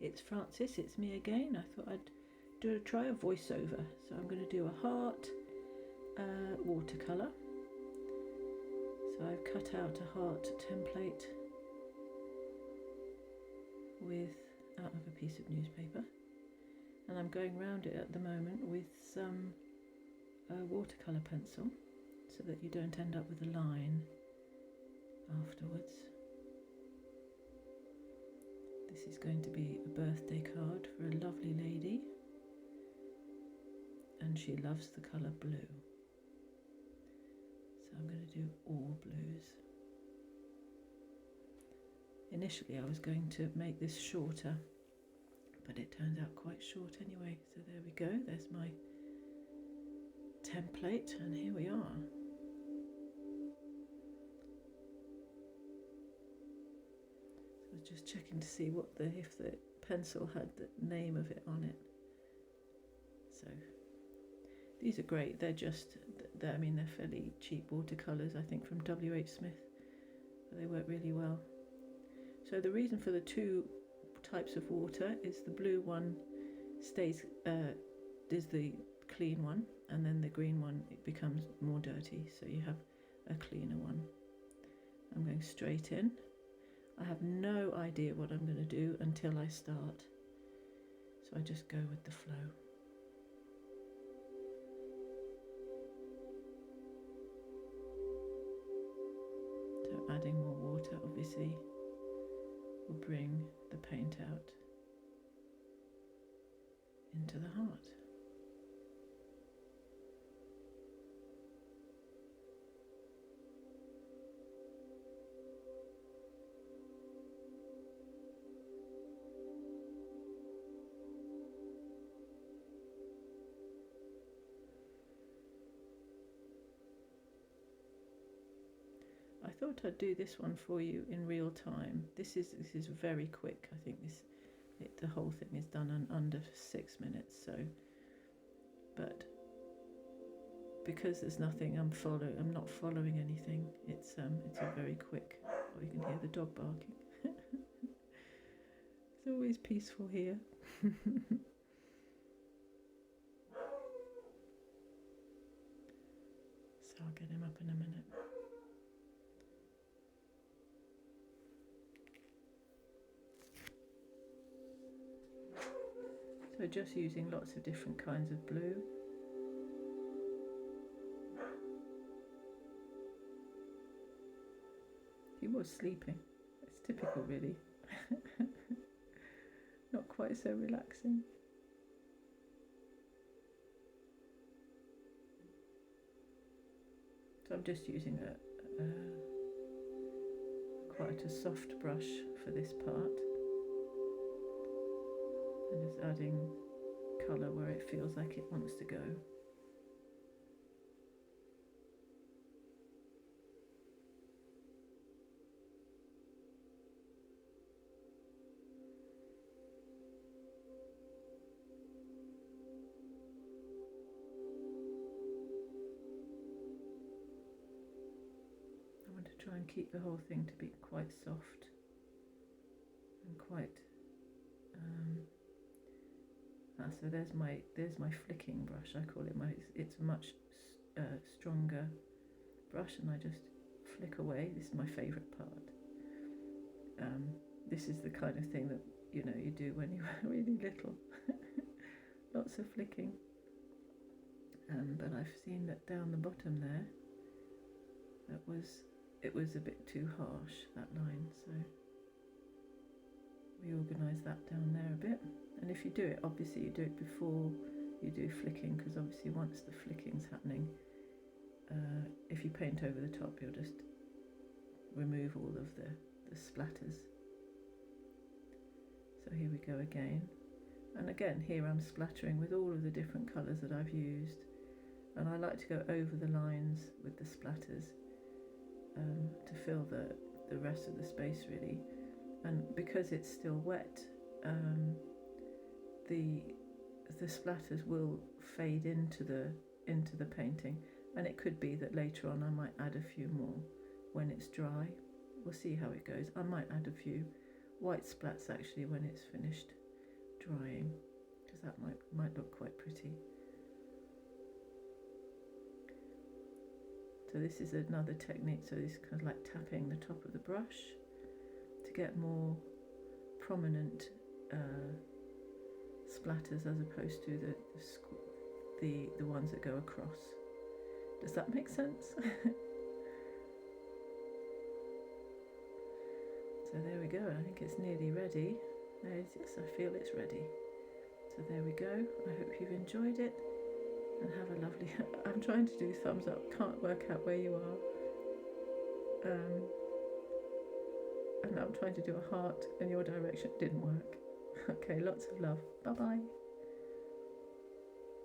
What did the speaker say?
it's Frances, it's me again. I thought I'd try a voiceover. So I'm going to do a heart watercolour. So I've cut out a heart template out of a piece of newspaper, and I'm going round it at the moment with some watercolour pencil so that you don't end up with a line afterwards. This is going to be a birthday card for a lovely lady, and she loves the colour blue. So I'm going to do all blues. Initially I was going to make this shorter, but it turned out quite short anyway. So there we go, there's my template, and here we are. So I was just checking to see if the pencil had the name of it on it. So these are great. They're fairly cheap watercolours, I think, from W.H. Smith, but they work really well. So the reason for the two types of water is the blue one is the clean one, and then the green one, it becomes more dirty, so you have a cleaner one. I'm going straight in. I have no idea what I'm going to do until I start, so I just go with the flow. So adding more water obviously will bring the paint out into the heart. I thought I'd do this one for you in real time. This is very quick. I think the whole thing is done in under 6 minutes. So, but because there's nothing I'm not following anything. It's a very quick. Oh, you can hear the dog barking. It's always peaceful here. So I'll get him up in a minute. So just using lots of different kinds of blue. He was sleeping. It's typical, really. Not quite so relaxing. So I'm just using quite a soft brush for this part. And just adding colour where it feels like it wants to go. I want to try and keep the whole thing to be quite soft and quite so there's my flicking brush. I call it it's a much stronger brush, and I just flick away. This is my favourite part. This is the kind of thing that you do when you were really little. Lots of flicking. But I've seen that down the bottom there, it was a bit too harsh, that line, so reorganise that down there a bit. And if you do it, obviously you do it before you do flicking, because obviously once the flicking's happening, if you paint over the top, you'll just remove all of the splatters. So here we go again. And again, here I'm splattering with all of the different colours that I've used. And I like to go over the lines with the splatters to fill the rest of the space, really. And because it's still wet, the splatters will fade into the painting, and it could be that later on I might add a few more when it's dry. We'll see how it goes. I might add a few white splats actually when it's finished, drying, because that might look quite pretty. So this is another technique, so this is kind of like tapping the top of the brush to get more prominent splatters as opposed to the ones that go across. Does that make sense? So there we go, I think it's nearly ready. Yes, I feel it's ready. So there we go, I hope you've enjoyed it and have a lovely... I'm trying to do thumbs up, can't work out where you are. And I'm trying to do a heart in your direction, didn't work. Okay, lots of love, bye bye.